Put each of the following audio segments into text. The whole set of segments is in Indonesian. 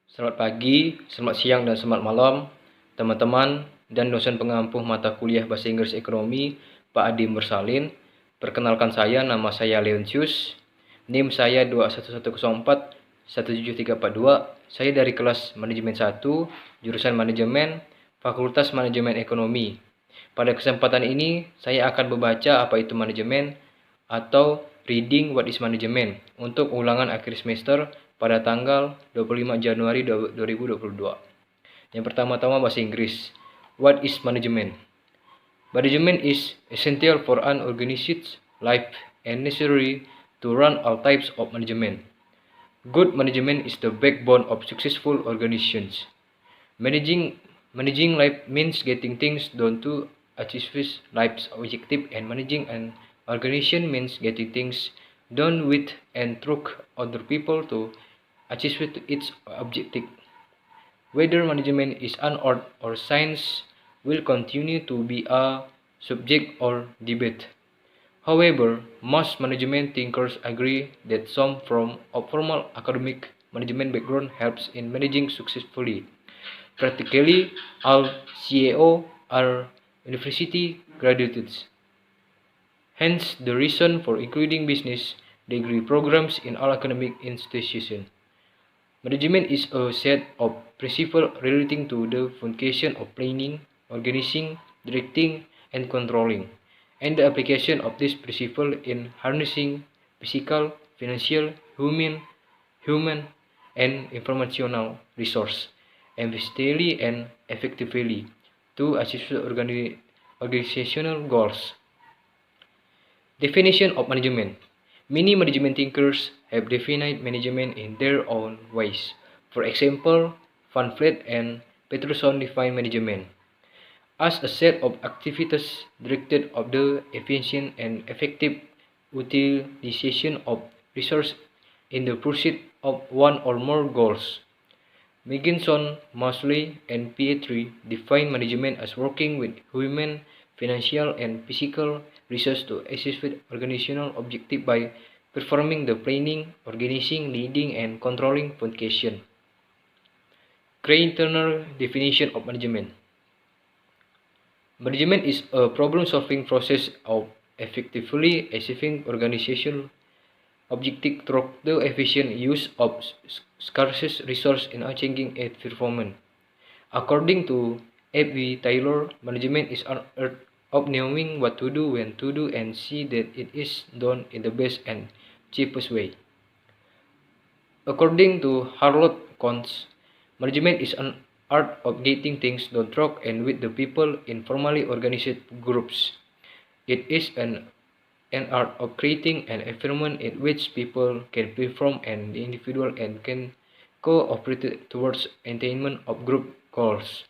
Selamat pagi, selamat siang, dan selamat malam, teman-teman dan dosen pengampuh mata kuliah Bahasa Inggris Ekonomi, Pak Adi Mursalin. Perkenalkan saya, nama saya Leontius, NIM saya 21104-17342. Saya dari kelas Manajemen 1, jurusan Manajemen, Fakultas Manajemen Ekonomi. Pada kesempatan ini, saya akan membaca apa itu manajemen atau Reading What is Management untuk ulangan akhir semester pada tanggal 25 Januari 2022. Yang pertama-tama bahasa Inggris. What is management? Management is essential for an organized life and necessary to run all types of management. Good management is the backbone of successful organizations. Managing life means getting things done to achieve life's objective, and managing an organization means getting things done with and through other people to achieve its objective. Whether management is an art or science will continue to be a subject or debate. However, most management thinkers agree that some from a formal academic management background helps in managing successfully. Practically all CAO are university graduates. Hence, the reason for including business degree programs in all academic institutions. Management is a set of principles relating to the function of planning, organizing, directing, and controlling, and the application of this principle in harnessing physical, financial, human, and informational resource efficiently and effectively to achieve organizational goals. Definition of management. Many management thinkers have defined management in their own ways. For example, Van Vliet and Peterson define management as a set of activities directed of the efficient and effective utilization of resources in the pursuit of one or more goals. Mickinson, Mosley, and Pietri define management as working with human, financial, and physical resources to achieve organizational objectives by performing the planning, organizing, leading, and controlling function. Craig Turner definition of management. Management is a problem-solving process of effectively achieving organizational objective through the efficient use of scarce resources in achieving a performance. According to F.V. Taylor, management is an art of knowing what to do, when to do, and see that it is done in the best and cheapest way. According to Harold Kohns, management is an art of getting things done through and with the people in formally organized groups. It is an art of creating an environment in which people can perform and the individual and can cooperate towards attainment of group goals.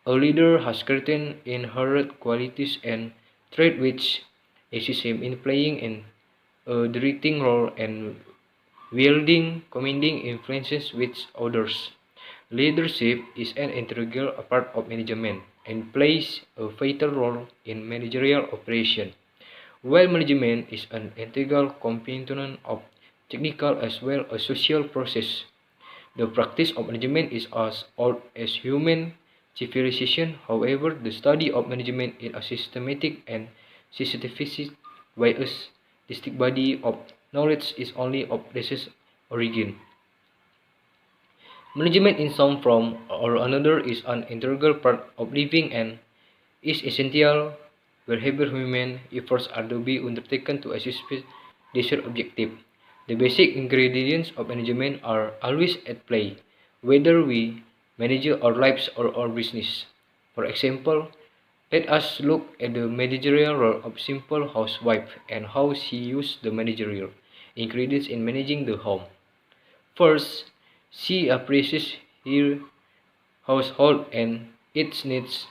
A leader has certain inherent qualities and traits which assist him in playing in a directing role and wielding commanding influences with others. Leadership is an integral part of management and plays a vital role in managerial operation. While management is an integral component of technical as well as social process, the practice of management is as old as human civilization. However, the study of management is a systematic and scientific by a distinct body of knowledge is only of recent origin. Management in some form or another is an integral part of living and is essential wherever human efforts are to be undertaken to achieve desired objective. The basic ingredients of management are always at play, whether we manage our lives or our business. For example, let us look at the managerial role of simple housewife and how she uses the managerial ingredients in managing the home. First, she appraises her household and its needs.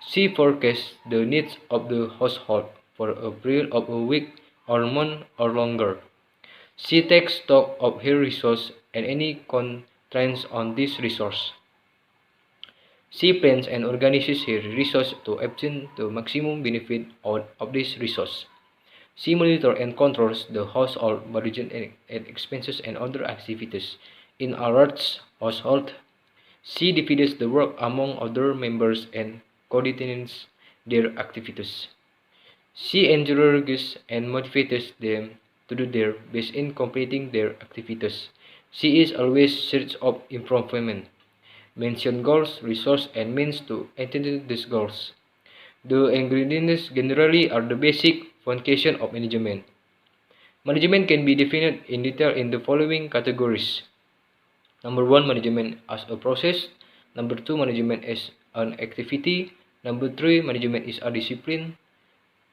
She forecasts the needs of the household for a period of a week or month or longer. She takes stock of her resource and any constraints on this resource. She plans and organizes her resource to obtain the maximum benefit out of this resource. She monitors and controls the household budget and expenses and other activities in a large household. She divides the work among other members and coordinates their activities. She encourages and motivates them to do their best in completing their activities. She is always search of improvement, mention goals, resources, and means to attain these goals. The ingredients generally are the basic foundation of management. Management can be defined in detail in the following categories. Number 1, management as a process. Number 2, management as an activity. Number 3, management is a discipline.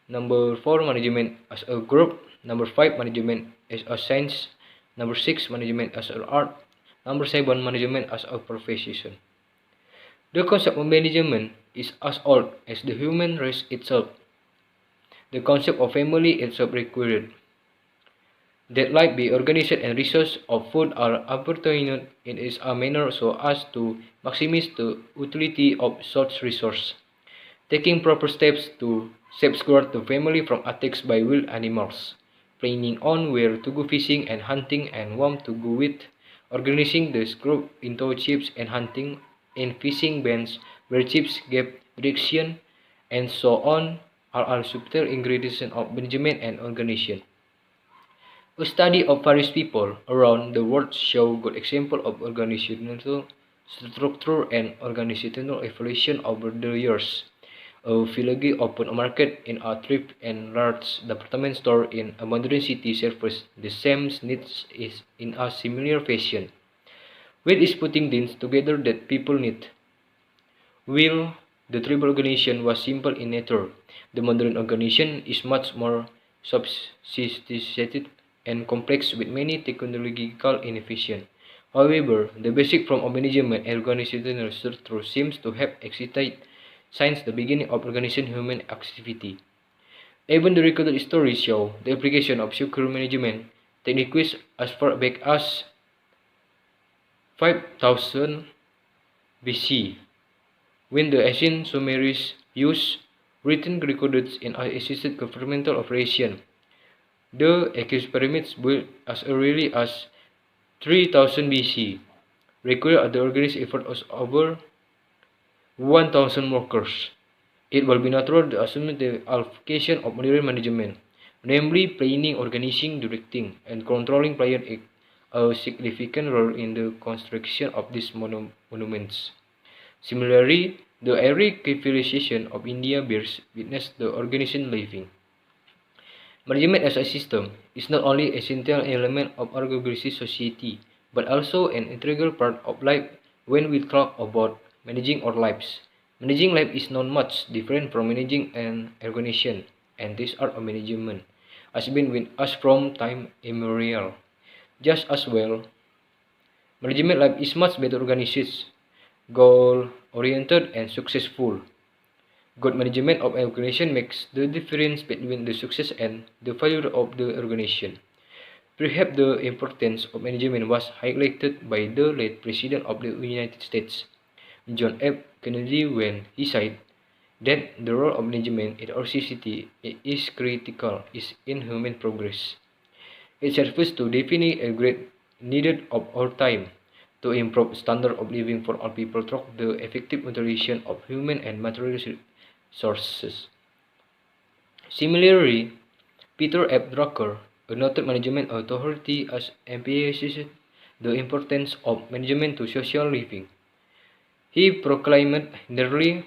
Number 4, management as a group. Number 5, management as a science. Number 6, management as an art. Number 7, management as a profession. The concept of management is as old as the human race itself. The concept of family itself required that life be organized and resources of food are apportioned in a manner so as to maximize the utility of such resource. Taking proper steps to safeguard the family from attacks by wild animals, planning on where to go fishing and hunting and whom to go with, organizing the group into chiefs and hunting and fishing bands where chiefs gave direction, and so on are all subtle ingredients of management and organization. A study of various people around the world show good example of organizational structure and organizational evolution over the years. A village opened a market in a thrift and large department store in a modern city serves the same needs is in a similar fashion. With is putting things together that people need. While the tribal organization was simple in nature, the modern organization is much more sophisticated and complex with many technological innovations. However, the basic form of management and organizational structure seems to have existed since the beginning of organizing human activity. Even the recorded stories show the application of secure management techniques as far back as 5000 BC, when the ancient Sumerians used written records in assisted governmental operation. The accused pyramids built as early as 3000 BC required the organized effort of over 1000 workers. It will be natural to assume the application of modern management, namely planning, organizing, directing, and controlling played a significant role in the construction of these monuments. Similarly, the Aryan civilization of India bears witness to organization living. Management as a system is not only an essential element of organized society, but also an integral part of life when we talk about managing our lives. Managing life is not much different from managing an organization, and this art of management has been with us from time immemorial. Just as well, management life is much better organized, goal-oriented, and successful. Good management of an organization makes the difference between the success and the failure of the organization. Perhaps the importance of management was highlighted by the late President of the United States, John F. Kennedy, when he said that the role of management in our society is critical in human progress. It serves to define a great need of our time to improve standard of living for all people through the effective utilization of human and material sources. Similarly, Peter F. Drucker, a noted management authority, has emphasized the importance of management to social living. He proclaimed nearly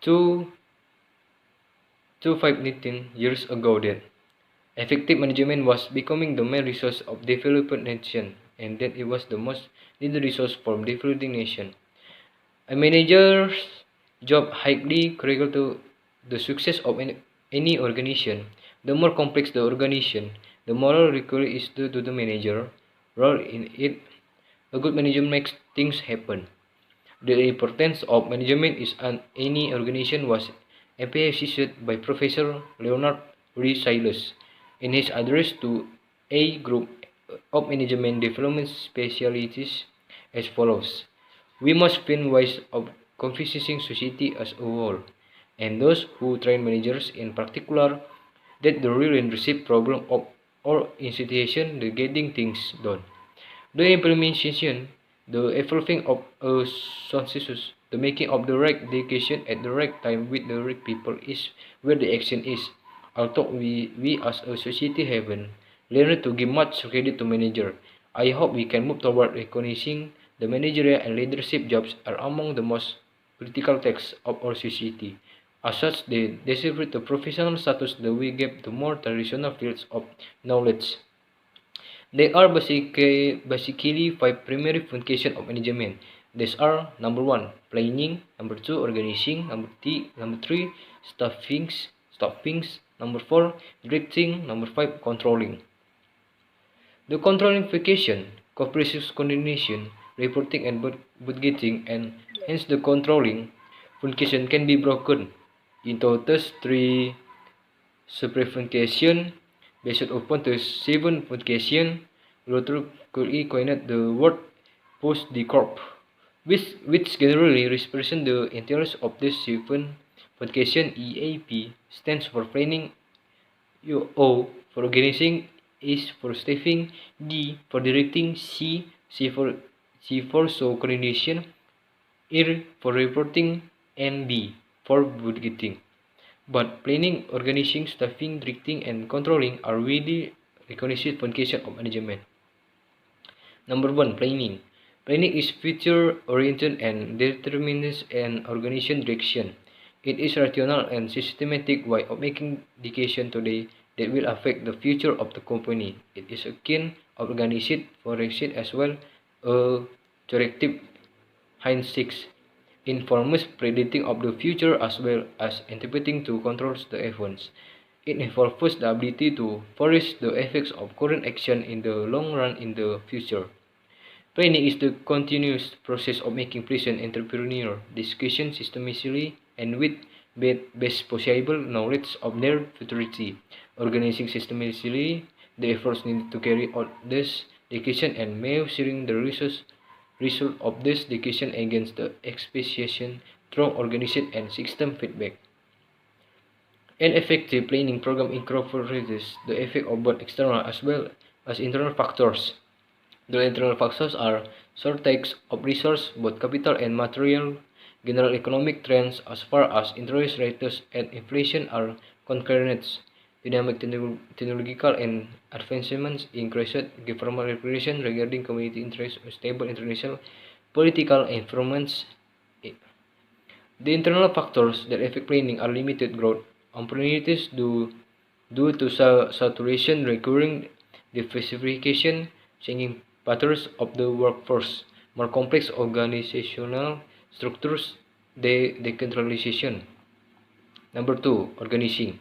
2,519 years ago that effective management was becoming the main resource of developed nations and that it was the most needed resource for developing nation. A manager's job highly critical to the success of any organization. The more complex the organization, the more required is to the manager role in it. A good manager makes things happen. The importance of management is any organization was emphasized by Professor Leonard Reed Silas in his address to a group of management development specialists as follows. We must find ways of confusing society as a whole, and those who train managers in particular, that the real and receive problem of our institution the getting things done. The implementation the evolving of a consensus, the making of the right dedication at the right time with the right people is where the action is. Although we as a society haven't learned to give much credit to manager, I hope we can move toward recognizing the managerial and leadership jobs are among the most critical tasks of our society. As such, they deserve the professional status that we give to more traditional fields of knowledge. There are basically five primary functions of management. These are number one, planning; number two, organizing; number three, staffings; number four, directing; number five, controlling. The controlling function, comprehensive coordination, reporting and budgeting, and hence the controlling function can be broken into those three sub-functions based upon the seven function. Luther coined the word post-decorp, which generally represents the interest of the seven function. EAP stands for planning, O for organizing, S for staffing, D for directing, C for so coordination, R for reporting, and B for budgeting. But planning, organizing, staffing, directing, and controlling are really recognized functions of management. Number one, planning. Planning is future-oriented and determines an organization direction. It is rational and systematic way of making decisions today that will affect the future of the company. It is a keen organized forensic as well a corrective hindsight, informs predicting of the future as well as interpreting to control the events. It involves the ability to foresee the effects of current action in the long run in the future. Planning is the continuous process of making present entrepreneurial decisions systematically and with best possible knowledge of their futurity. Organizing systematically the efforts needed to carry out this decision and measuring the result of this decision against the expectation through organization and system feedback. An effective planning program incorporates the effect of both external as well as internal factors. The internal factors are shortage of resource, both capital and material, general economic trends as far as interest rates and inflation are concurrent, dynamic technological and advancements, increased government regulation regarding community interests, stable international political environments. The internal factors that affect planning are limited growth opportunities due to saturation, recurring diversification, changing patterns of the workforce, more complex organizational structures, decentralization. Number two, organizing.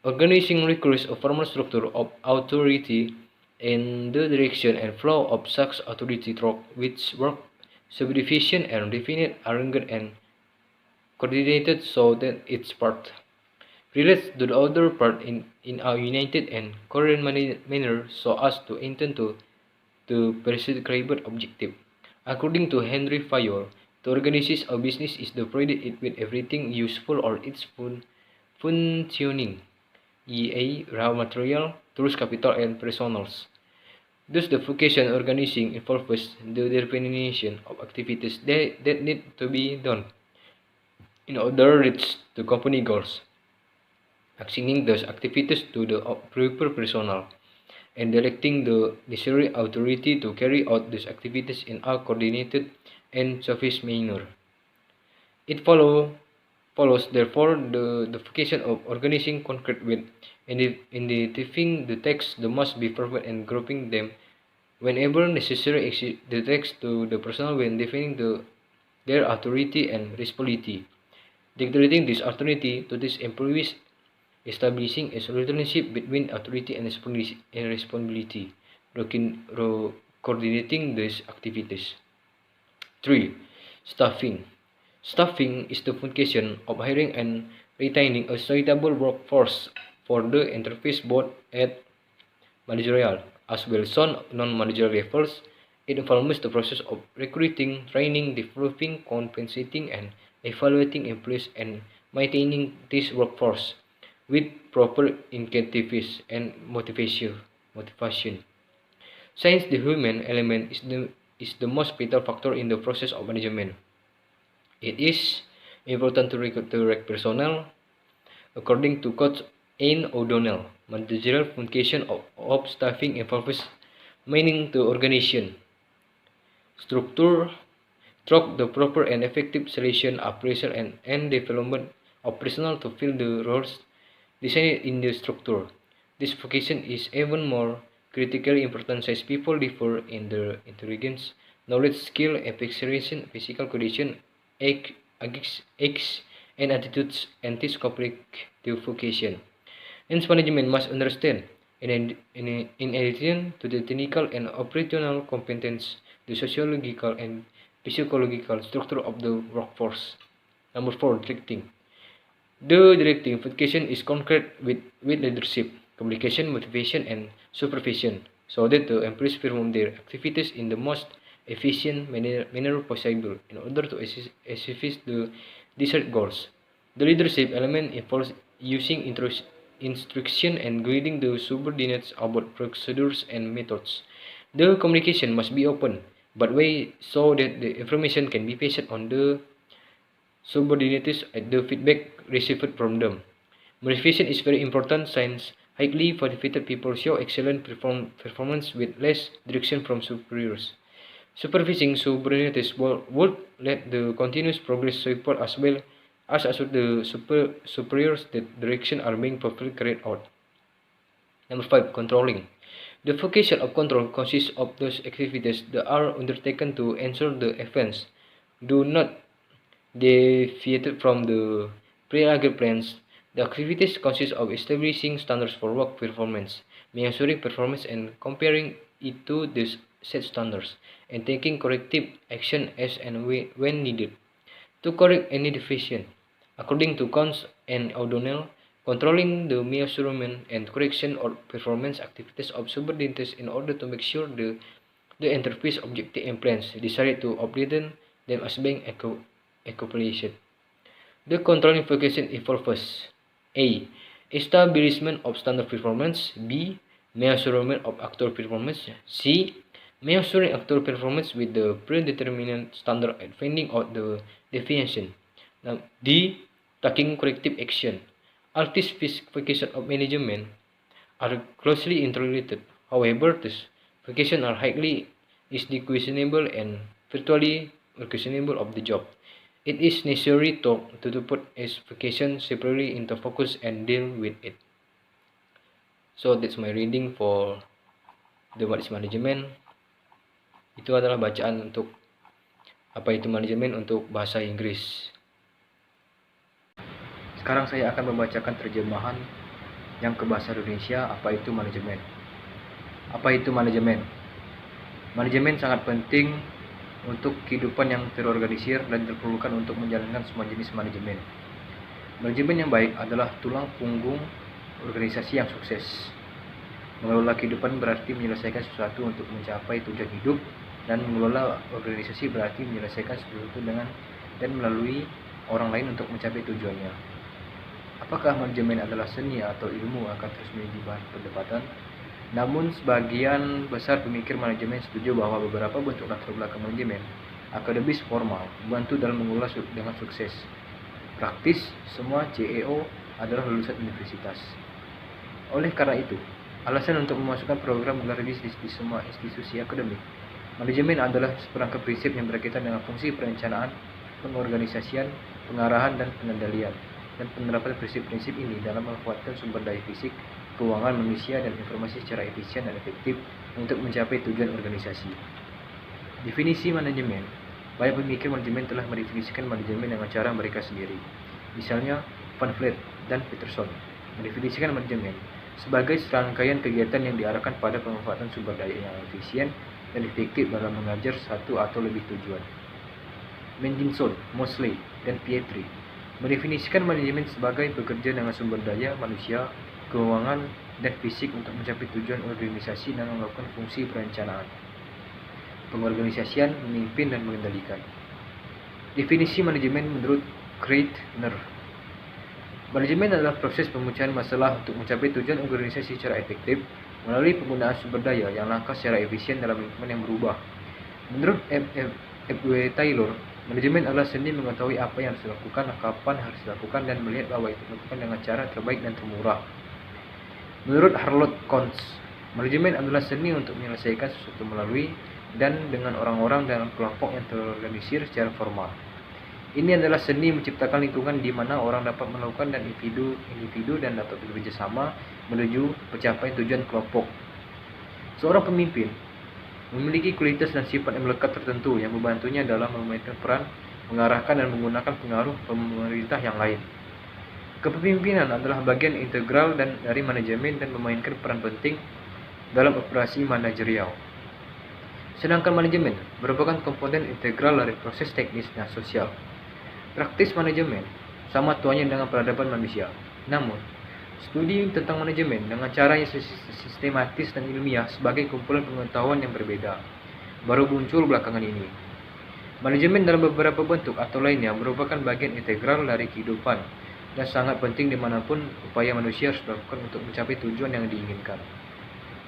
Organizing requires a formal structure of authority in the direction and flow of such authority through which work subdivision and definite arranged and coordinated so that its part relates to the other part in a united and coherent manner so as to intend to prescribed objective. According to Henry Fayol, to organize a business is to provide it with everything useful or its functioning, e.a. raw material, tools, capital, and personals. Thus, the vocation organizing involves the definition of activities that need to be done in order to reach the company goals, assigning those activities to the proper personnel, and directing the necessary authority to carry out these activities in a coordinated and sufficient manner. It follows therefore the vocation of organizing concrete with identifying the text that must be perfect and grouping them whenever necessary the text to the personnel when defining their authority and responsibility. Dictating this authority to these employees, establishing a relationship between authority and responsibility, coordinating these activities. 3. Staffing. Staffing is the function of hiring and retaining a suitable workforce for the enterprise both at managerial as well as non-managerial levels. It involves the process of recruiting, training, developing, compensating, and evaluating employees and maintaining this workforce with proper incentives and motivation. Since the human element is the is the most vital factor in the process of management. It is important to recruit the right personnel. According to Coach Ian O'Donnell, managerial function of staffing involves meaning the organization, structure, through the proper and effective selection, appraisal, and development of personnel to fill the roles designed in the structure. This function is even more critically important since people differ in their intelligence, knowledge, skill, experience, physical condition, age, and attitudes, and this complicated vocation. Hence, management must understand, in addition to the technical and operational competence, the sociological and psychological structure of the workforce. Number 4, directing. The directing function is concurrent with leadership, communication, motivation, and supervision, so that the employees perform their activities in the most efficient manner possible in order to achieve the desired goals. The leadership element involves using instruction and guiding the subordinates about procedures and methods. The communication must be open, but way so that the information can be passed on the subordinates at the feedback received from them. Motivation is very important since highly motivated people show excellent performance with less direction from superiors. Supervising subordinates would let the continuous progress support as well as assure the superiors that direction are being properly carried out. Number 5, controlling. The function of control consists of those activities that are undertaken to ensure the events do not deviate from the pre-agreed plans. The activities consist of establishing standards for work performance, measuring performance and comparing it to the set standards, and taking corrective action as and when needed to correct any deficiency. According to Cons and O'Donnell, controlling the measurement and correction of performance activities of subordinates in order to make sure the enterprise objective and plans decided to obtain them as being accomplished. The controlling function involves A. Establishment of standard performance. B. Measurement of actual performance. C. Measuring actual performance with the predetermined standard and finding out the deviation. Now, D. Taking corrective action. All these functions of management are closely interrelated. However, these functions are highly distinguishable and virtually unquestionable of the job. It is necessary to put its function separately into focus and deal with it. So that's my reading for the what is management. Itu adalah bacaan untuk apa itu manajemen untuk bahasa Inggris. Sekarang saya akan membacakan terjemahan yang ke bahasa Indonesia apa itu manajemen. Apa itu manajemen? Manajemen sangat penting untuk kehidupan yang terorganisir dan diperlukan untuk menjalankan semua jenis manajemen. Manajemen yang baik adalah tulang punggung organisasi yang sukses. Mengelola kehidupan berarti menyelesaikan sesuatu untuk mencapai tujuan hidup, dan mengelola organisasi berarti menyelesaikan sesuatu dengan dan melalui orang lain untuk mencapai tujuannya. Apakah manajemen adalah seni atau ilmu akan terus menjadi bahan perdebatan? Namun sebagian besar pemikir manajemen setuju bahwa beberapa bentuk latar belakang manajemen akademis formal membantu dalam mengelola dengan sukses. Praktis, semua CEO adalah lulusan universitas. Oleh karena itu, alasan untuk memasukkan program gelar bisnis di semua institusi akademik, manajemen adalah seperangkat prinsip yang berkaitan dengan fungsi perencanaan, pengorganisasian, pengarahan, dan pengendalian, dan penerapan prinsip-prinsip ini dalam memanfaatkan sumber daya fisik, keuangan manusia, dan informasi secara efisien dan efektif untuk mencapai tujuan organisasi. Definisi manajemen. Banyak pemikir manajemen telah mendefinisikan manajemen dengan cara mereka sendiri. Misalnya, Van Vliet dan Peterson mendefinisikan manajemen sebagai serangkaian kegiatan yang diarahkan pada pemanfaatan sumber daya yang efisien dan efektif dalam mengajar satu atau lebih tujuan. Mendelssohn, Mosley, dan Pietri mendefinisikan manajemen sebagai bekerja dengan sumber daya manusia, keuangan, dan fisik untuk mencapai tujuan organisasi dan melakukan fungsi perencanaan, pengorganisasian, memimpin, dan mengendalikan. Definisi manajemen menurut Kreitner. Manajemen adalah proses pemecahan masalah untuk mencapai tujuan organisasi secara efektif melalui penggunaan sumber daya yang langka secara efisien dalam lingkungan yang berubah. Menurut F.W. Taylor, manajemen adalah seni mengetahui apa yang harus dilakukan, kapan harus dilakukan, dan melihat bahwa itu dilakukan dengan cara terbaik dan termurah. Menurut Harlow Kuntz, manajemen adalah seni untuk menyelesaikan sesuatu melalui dan dengan orang-orang dalam kelompok yang terorganisir secara formal. Ini adalah seni menciptakan lingkungan di mana orang dapat melakukan dan individu dan dapat bekerja sama menuju pencapaian tujuan kelompok. Seorang pemimpin memiliki kualitas dan sifat yang melekat tertentu yang membantunya dalam memainkan peran, mengarahkan dan menggunakan pengaruh pemerintah yang lain. Kepemimpinan adalah bagian integral dari manajemen dan memainkan peran penting dalam operasi manajerial. Sedangkan manajemen merupakan komponen integral dari proses teknis dan sosial. Praktis manajemen sama tuanya dengan peradaban manusia. Namun, studi tentang manajemen dengan cara yang sistematis dan ilmiah sebagai kumpulan pengetahuan yang berbeda baru muncul belakangan ini. Manajemen dalam beberapa bentuk atau lainnya merupakan bagian integral dari kehidupan dan sangat penting dimanapun upaya manusia harus dilakukan untuk mencapai tujuan yang diinginkan.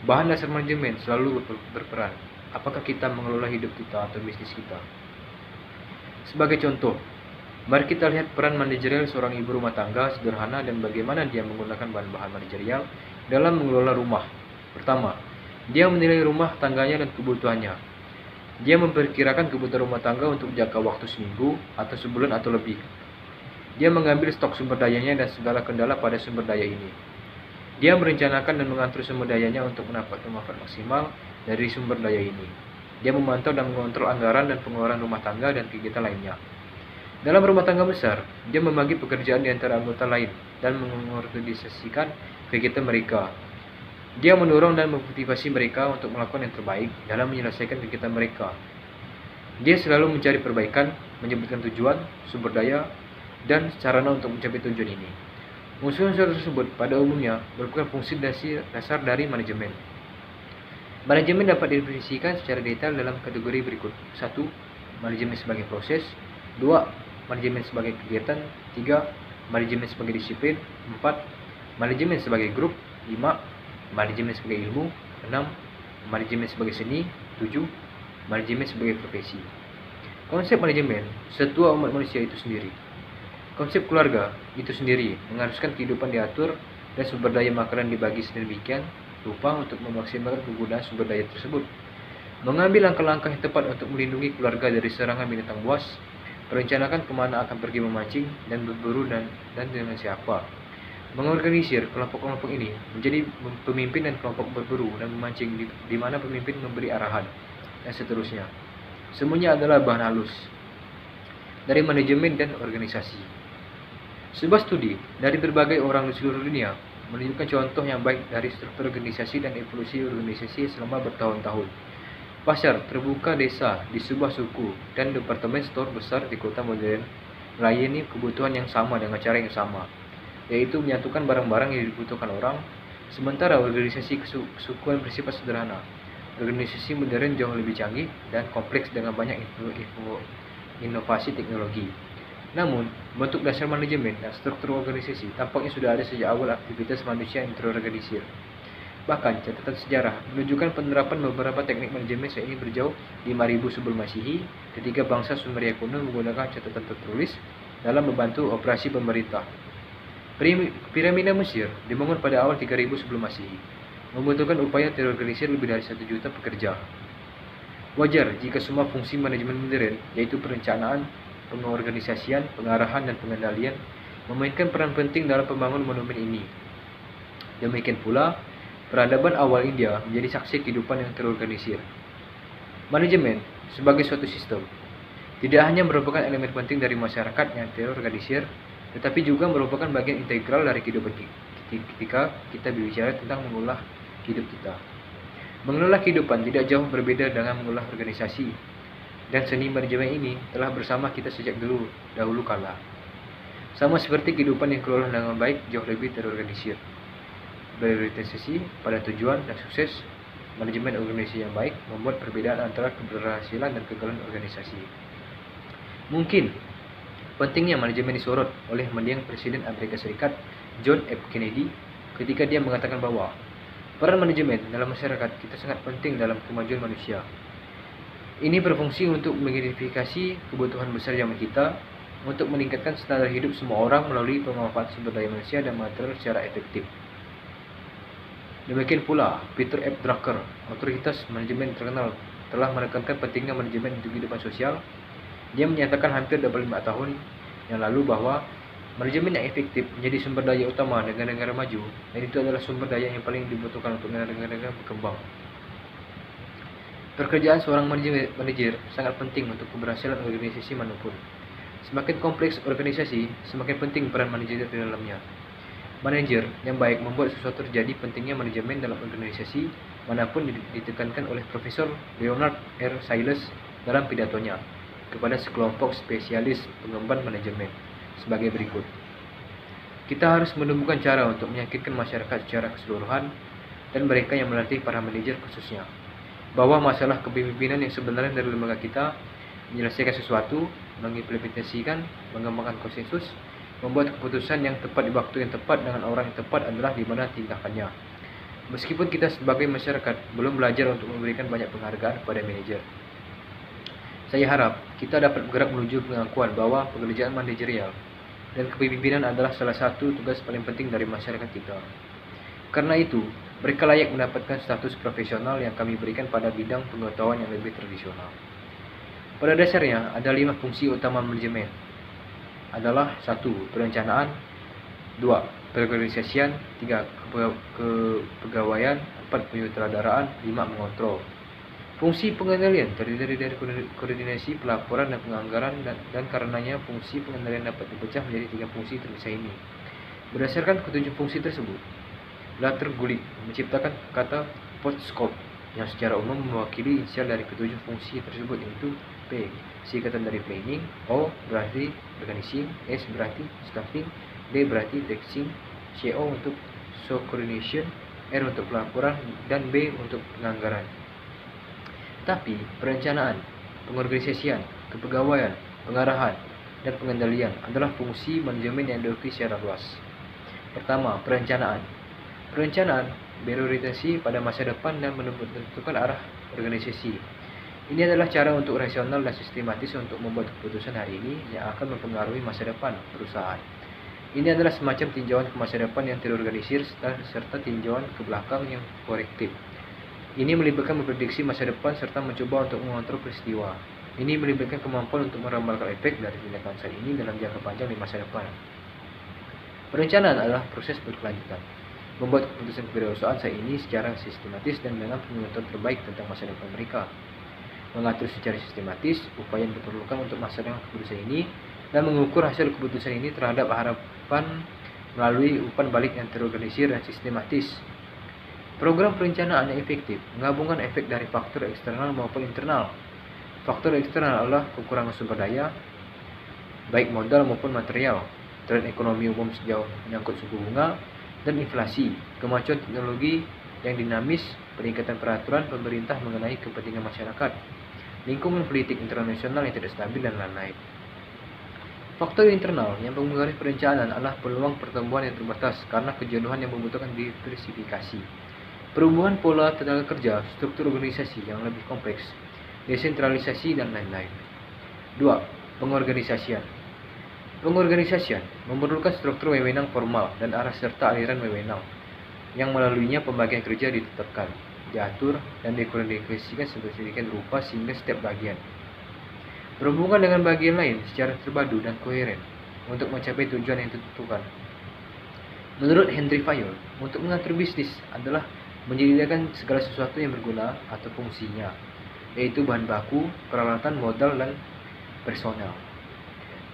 Bahan dasar manajemen selalu berperan. Apakah kita mengelola hidup kita atau bisnis kita? Sebagai contoh, mari kita lihat peran manajerial seorang ibu rumah tangga sederhana dan bagaimana dia menggunakan bahan-bahan manajerial dalam mengelola rumah. Pertama, dia menilai rumah tangganya dan kebutuhannya. Dia memperkirakan kebutuhan rumah tangga untuk jangka waktu seminggu atau sebulan atau lebih. Dia mengambil stok sumber dayanya dan segala kendala pada sumber daya ini. Dia merencanakan dan mengatur sumber dayanya untuk mendapatkan manfaat maksimal dari sumber daya ini. Dia memantau dan mengontrol anggaran dan pengeluaran rumah tangga dan kegiatan lainnya. Dalam rumah tangga besar, dia membagi pekerjaan di antara anggota lain dan mengorganisasikan kegiatan mereka. Dia mendorong dan memotivasi mereka untuk melakukan yang terbaik dalam menyelesaikan kegiatan mereka. Dia selalu mencari perbaikan, menyebutkan tujuan, sumber daya, dan sarana untuk mencapai tujuan ini. Unsur-unsur tersebut pada umumnya merupakan fungsi dasar dari manajemen. Manajemen dapat didefinisikan secara detail dalam kategori berikut. 1. Manajemen sebagai proses. 2. Manajemen sebagai kegiatan. 3. Manajemen sebagai disiplin. 4. Manajemen sebagai grup. 5. Manajemen sebagai ilmu. 6. Manajemen sebagai seni. 7. Manajemen sebagai profesi. Konsep manajemen setua umat manusia itu sendiri. Konsep keluarga itu sendiri mengharuskan kehidupan diatur dan sumber daya makanan dibagi sedemikian rupa untuk memaksimalkan penggunaan sumber daya tersebut. Mengambil langkah-langkah yang tepat untuk melindungi keluarga dari serangan binatang buas, merencanakan kemana akan pergi memancing dan berburu dan dengan siapa. Mengorganisir kelompok-kelompok ini menjadi pemimpin dan kelompok berburu dan memancing di mana pemimpin memberi arahan dan seterusnya. Semuanya adalah bahan halus dari manajemen dan organisasi. Sebuah studi dari berbagai orang di seluruh dunia menunjukkan contoh yang baik dari struktur organisasi dan evolusi organisasi selama bertahun-tahun. Pasar terbuka desa di sebuah suku dan departemen store besar di kota modern melayani kebutuhan yang sama dengan cara yang sama, yaitu menyatukan barang-barang yang dibutuhkan orang, sementara organisasi kesukuan bersifat sederhana. Organisasi modern jauh lebih canggih dan kompleks dengan banyak inovasi teknologi. Namun, bentuk dasar manajemen dan struktur organisasi tampaknya sudah ada sejak awal aktivitas manusia yang terorganisir. Bahkan, catatan sejarah menunjukkan penerapan beberapa teknik manajemen ini berjauh 5000 sebelum Masehi ketika bangsa Sumeria kuno menggunakan catatan tertulis dalam membantu operasi pemerintah. Piramida Mesir dibangun pada awal 3000 sebelum Masehi, membutuhkan upaya terorganisir lebih dari 1 juta pekerja. Wajar jika semua fungsi manajemen modern, yaitu perencanaan, pengorganisasian, pengarahan, dan pengendalian, memainkan peran penting dalam pembangunan monumen ini. Demikian pula, peradaban awal India menjadi saksi kehidupan yang terorganisir. Manajemen sebagai suatu sistem tidak hanya merupakan elemen penting dari masyarakat yang terorganisir, tetapi juga merupakan bagian integral dari kehidupan ketika kita berbicara tentang mengolah hidup kita. Mengelola kehidupan tidak jauh berbeda dengan mengolah organisasi, dan seni manajemen ini telah bersama kita sejak dahulu kala. Sama seperti kehidupan yang kelola dengan baik jauh lebih terorganisir. Berorientasi pada tujuan dan sukses, manajemen organisasi yang baik membuat perbedaan antara keberhasilan dan kegagalan organisasi. Mungkin pentingnya manajemen disorot oleh mendiang Presiden Amerika Serikat John F. Kennedy ketika dia mengatakan bahwa peran manajemen dalam masyarakat kita sangat penting dalam kemajuan manusia. Ini berfungsi untuk mengidentifikasi kebutuhan besar zaman kita untuk meningkatkan standar hidup semua orang melalui pemanfaatan sumber daya manusia dan material secara efektif. Demikian pula, Peter F. Drucker, otoritas manajemen terkenal, telah menekankan pentingnya manajemen untuk kehidupan sosial. Dia menyatakan hampir 25 tahun yang lalu bahwa manajemen yang efektif menjadi sumber daya utama negara-negara maju, dan itu adalah sumber daya yang paling dibutuhkan untuk negara-negara berkembang. Pekerjaan seorang manajer sangat penting untuk keberhasilan organisasi manapun. Semakin kompleks organisasi, semakin penting peran manajer di dalamnya. Manajer yang baik membuat sesuatu terjadi. Pentingnya manajemen dalam organisasi manapun ditekankan oleh Profesor Leonard R. Silas dalam pidatonya kepada sekelompok spesialis pengemban manajemen sebagai berikut. Kita harus menemukan cara untuk meyakinkan masyarakat secara keseluruhan dan mereka yang melatih para manajer khususnya bahwa masalah kepemimpinan yang sebenarnya dari lembaga kita menyelesaikan sesuatu, mengimplementasikan, mengembangkan konsensus, membuat keputusan yang tepat di waktu yang tepat dengan orang yang tepat adalah di mana tindakannya. Meskipun kita sebagai masyarakat belum belajar untuk memberikan banyak penghargaan kepada manajer, saya harap kita dapat bergerak menuju pengakuan bahwa pekerjaan manajerial dan kepemimpinan adalah salah satu tugas paling penting dari masyarakat kita. Karena itu, mereka layak mendapatkan status profesional yang kami berikan pada bidang pengetahuan yang lebih tradisional. Pada dasarnya, ada 5 fungsi utama manajemen. Adalah 1. Perencanaan, 2. Perorganisasian, 3. Kepegawaian, 4. Penyutradaraan, 5. Mengontrol. Fungsi pengendalian terdiri dari koordinasi, pelaporan, dan penganggaran, dan karenanya fungsi pengendalian dapat dipecah menjadi 3 fungsi terpisah ini. Berdasarkan ketujuh fungsi tersebut, Later Gulick menciptakan kata port scope yang secara umum mewakili inisial dari ketujuh fungsi tersebut, yaitu P, singkatan dari planning, O berarti organizing, S berarti staffing, D berarti directing, CO untuk show coordination, R untuk pelaporan, dan B untuk penganggaran. Tapi perencanaan, pengorganisasian, kepegawaian, pengarahan, dan pengendalian adalah fungsi manajemen yang diakui secara luas. Pertama, perencanaan. Perencanaan berorientasi pada masa depan dan menentukan arah organisasi. Ini adalah cara untuk rasional dan sistematis untuk membuat keputusan hari ini yang akan mempengaruhi masa depan perusahaan. Ini adalah semacam tinjauan ke masa depan yang terorganisir serta tinjauan ke belakang yang korektif. Ini melibatkan memprediksi masa depan serta mencoba untuk mengontrol peristiwa. Ini melibatkan kemampuan untuk meramalkan efek dari tindakan saat ini dalam jangka panjang di masa depan. Perencanaan adalah proses berkelanjutan. Membuat keputusan kewirausahaan saat ini secara sistematis dan dengan pengetahuan terbaik tentang masa depan mereka. Mengatur secara sistematis upaya yang diperlukan untuk masa depan keputusan ini dan mengukur hasil keputusan ini terhadap harapan melalui umpan balik yang terorganisir dan sistematis. Program perencanaan yang efektif menggabungkan efek dari faktor eksternal maupun internal. Faktor eksternal adalah kekurangan sumber daya, baik modal maupun material, tren ekonomi umum sejauh menyangkut suku bunga, dan inflasi, kemajuan teknologi yang dinamis, peningkatan peraturan pemerintah mengenai kepentingan masyarakat, lingkungan politik internasional yang tidak stabil, dan lain-lain. Faktor internal yang mempengaruhi perencanaan adalah peluang pertumbuhan yang terbatas karena kejenuhan yang membutuhkan diversifikasi, perubahan pola tenaga kerja, struktur organisasi yang lebih kompleks, desentralisasi, dan lain-lain. 2. Pengorganisasian. Pengorganisasian memerlukan struktur wewenang formal dan arah serta aliran wewenang yang melaluinya pembagian kerja ditetapkan, diatur, dan dikoordinasikan sedemikian rupa sehingga setiap bagian berhubungan dengan bagian lain secara terpadu dan koheren untuk mencapai tujuan yang ditentukan. Menurut Henry Fayol, untuk mengatur bisnis adalah menyediakan segala sesuatu yang berguna atau fungsinya, yaitu bahan baku, peralatan, modal, dan personel.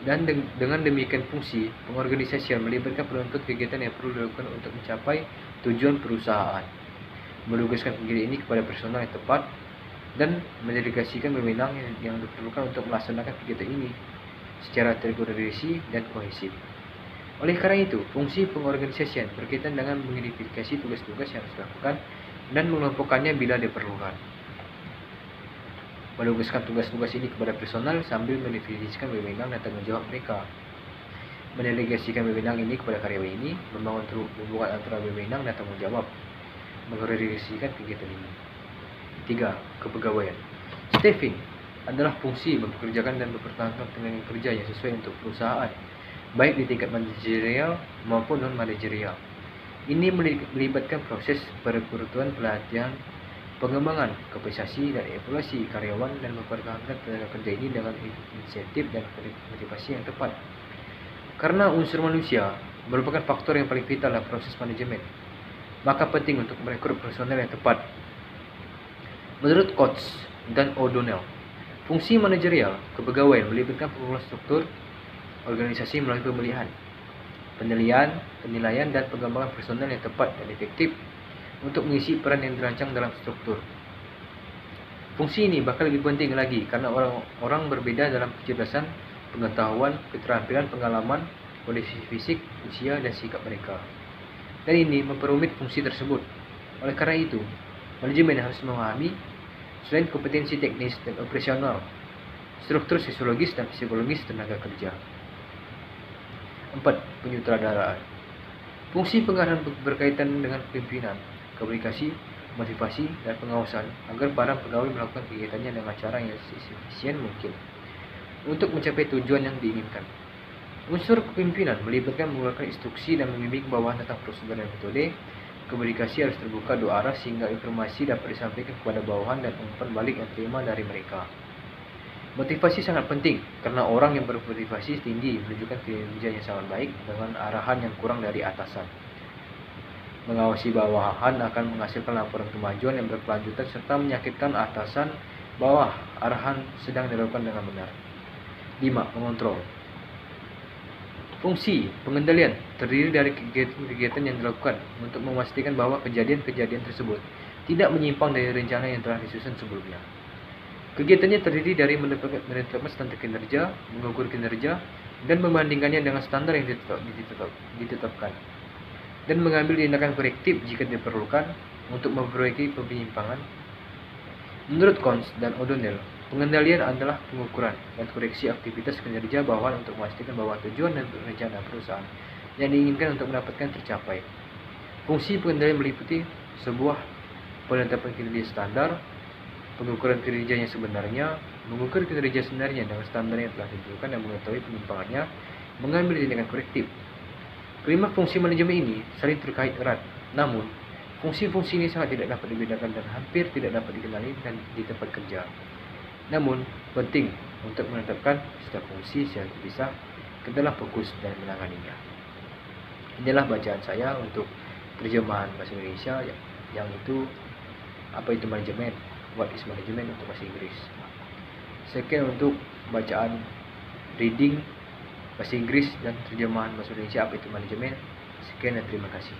Dan dengan demikian fungsi pengorganisasian melibatkan penuntut kegiatan yang perlu dilakukan untuk mencapai tujuan perusahaan, menugaskan kegiatan ini kepada personel yang tepat, dan mendelegasikan wewenang yang diperlukan untuk melaksanakan kegiatan ini secara terkoordinasi dan kohesif. Oleh karena itu, fungsi pengorganisasian berkaitan dengan mengidentifikasi tugas-tugas yang harus dilakukan dan mengelompokkannya bila diperlukan. Menugaskan tugas-tugas ini kepada personal sambil mendefinisikan wewenang dan tanggung jawab mereka. Mendelegasikan wewenang ini kepada karyawan ini, membangun hubungan antara wewenang dan tanggung jawab, mengkoordinasikan kegiatan ini. 3. Kepegawaian. Staffing adalah fungsi mempekerjakan dan mempertahankan tenaga kerja yang sesuai untuk perusahaan, baik di tingkat manajerial maupun non-manajerial. Ini melibatkan proses perekrutan, pelatihan, pengembangan kapasitas dan evaluasi karyawan, dan mempertahankan tenaga kerja ini dengan insentif dan motivasi yang tepat. Karena unsur manusia merupakan faktor yang paling vital dalam proses manajemen, maka penting untuk merekrut personel yang tepat. Menurut Coates dan O'Donnell, fungsi manajerial kepegawaian melibatkan pengurus struktur organisasi melalui pemilihan, penilaian, dan pengembangan personel yang tepat dan efektif untuk mengisi peran yang dirancang dalam struktur. Fungsi ini bahkan lebih penting lagi karena orang-orang berbeda dalam kecerdasan, pengetahuan, keterampilan, pengalaman, kondisi fisik, usia, dan sikap mereka. Dan ini memperumit fungsi tersebut. Oleh karena itu, manajemen harus memahami selain kompetensi teknis dan operasional, struktur sosiologis dan psikologis tenaga kerja. 4. Penyutradaraan. Fungsi pengarahan berkaitan dengan pimpinan, komunikasi, motivasi, dan pengawasan agar para pegawai melakukan kegiatannya dengan cara yang seefisien mungkin untuk mencapai tujuan yang diinginkan. Unsur kepemimpinan melibatkan mengeluarkan instruksi dan membimbing bawahan tentang prosedur dan metode. Komunikasi harus terbuka dua arah sehingga informasi dapat disampaikan kepada bawahan dan umpan balik yang terima dari mereka. Motivasi sangat penting karena orang yang bermotivasi tinggi menunjukkan kinerja yang sangat baik dengan arahan yang kurang dari atasan. Mengawasi bawahan akan menghasilkan laporan kemajuan yang berkelanjutan serta meyakinkan atasan bahwa arahan sedang dilakukan dengan benar. 5. Mengontrol. Fungsi pengendalian terdiri dari kegiatan-kegiatan yang dilakukan untuk memastikan bahwa kejadian-kejadian tersebut tidak menyimpang dari rencana yang telah disusun sebelumnya. Kegiatannya terdiri dari menetapkan standar kinerja, mengukur kinerja, dan membandingkannya dengan standar yang ditetapkan, dan mengambil tindakan korektif jika diperlukan untuk memperbaiki penyimpangan. Menurut Coates dan O'Donnell, pengendalian adalah pengukuran dan koreksi aktivitas kinerja bawahan untuk memastikan bahwa tujuan dan rencana perusahaan yang diinginkan untuk mendapatkan tercapai. Fungsi pengendalian meliputi sebuah penetapan kinerja standar, pengukuran kinerja yang sebenarnya, mengukur kinerja sebenarnya dengan standar yang telah ditentukan dan mengetahui penyimpangannya, mengambil tindakan korektif. Kelima fungsi manajemen ini saling terkait erat, namun fungsi-fungsi ini sangat tidak dapat dibedakan dan hampir tidak dapat dikenali dan di tempat kerja. Namun, penting untuk menetapkan setiap fungsi secara terpisah ke dalam fokus dan menanganinya. Inilah bacaan saya untuk terjemahan bahasa Indonesia yang itu apa itu manajemen, what is management untuk bahasa Inggris. Sekian untuk bacaan reading bahasa Inggris dan terjemahan bahasa Indonesia apa itu manajemen. Sekian dan terima kasih.